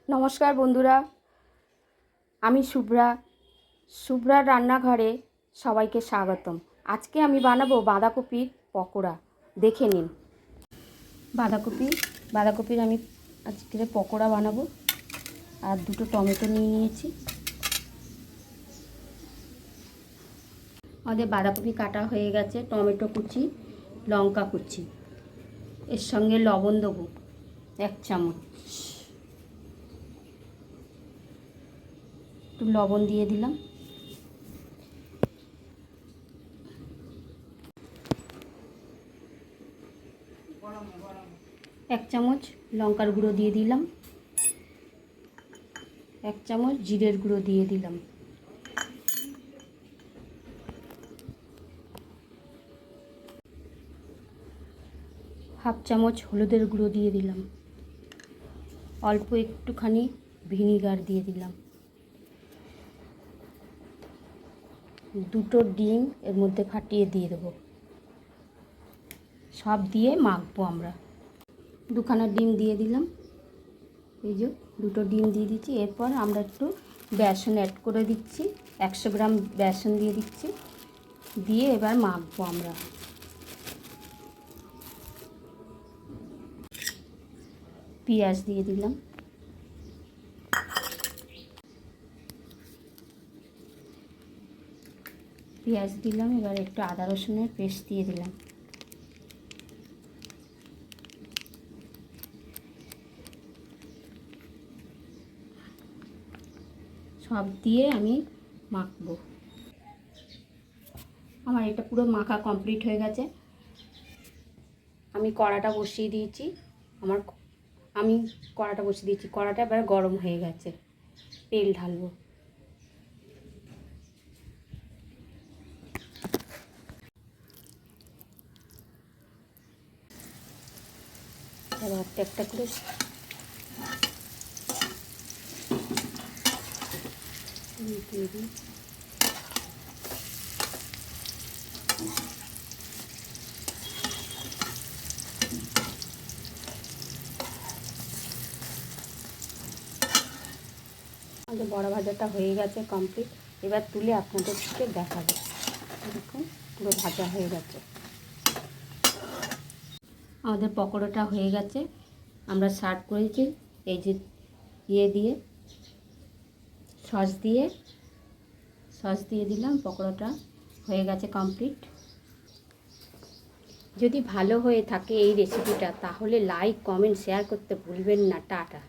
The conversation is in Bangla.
নমস্কার বন্ধুরা, আমি শুভ্রার রান্নাঘরে সবাইকে স্বাগতম। আজকে আমি বানাবো বাঁধাকপির পকোড়া। দেখে নিন। বাঁধাকপির আমি আজকে পকোড়া বানাবো। আর দুটো টমেটো নিয়ে নিয়েছি। আমাদের বাঁধাকপি কাটা হয়ে গেছে। টমেটো কুচি, লঙ্কা কুচি, এর সঙ্গে লবণ দেবো 1 চামচ। একটু লবণ দিয়ে দিলাম। এক চামচ লঙ্কার গুঁড়ো দিয়ে দিলাম। 1 চামচ জিরের গুঁড়ো দিয়ে দিলাম। হাফ চামচ হলুদের গুঁড়ো দিয়ে দিলাম। অল্প একটুখানি ভিনিগার দিয়ে দিলাম। দুটো ডিম এর মধ্যে ফাটিয়ে দিয়ে দেবো। সব দিয়ে মাখবো আমরা। 2খানা ডিম দিয়ে দিলাম। এই যে দুটো ডিম দিয়ে দিচ্ছি। এরপর আমরা একটু বেসন অ্যাড করে দিচ্ছি। 100 গ্রাম বেসন দিয়ে দিচ্ছি। দিয়ে এবার মাখবো আমরা। পেঁয়াজ দিয়ে দিলাম। পেঁয়াজ দিলাম। এবার একটু আদা রসুনের পেস্ট দিয়ে দিলাম। সব দিয়ে আমি মাখবো। আমার এটা পুরো মাখা কমপ্লিট হয়ে গেছে। আমি কড়াটা বসিয়ে দিয়েছি। কড়াটা এবার গরম হয়ে গেছে। তেল ঢালবো। এবার একটা করে দিয়ে দিই। আমাদের বড় ভাজাটা হয়ে গেছে কমপ্লিট। এবার তুলে আপনাদেরকে দেখাবো। দেখুন পুরো ভাজা হয়ে গেছে। আমাদের পকোড়াটা হয়ে গেছে। আমরা সার্ভ করেছি এই যে দিয়ে সস দিয়ে দিলাম। পকোড়াটা হয়ে গেছে কমপ্লিট। যদি ভালো হয়ে থাকে এই রেসিপিটা, তাহলে লাইক, কমেন্ট, শেয়ার করতে ভুলবেন না। টাটা।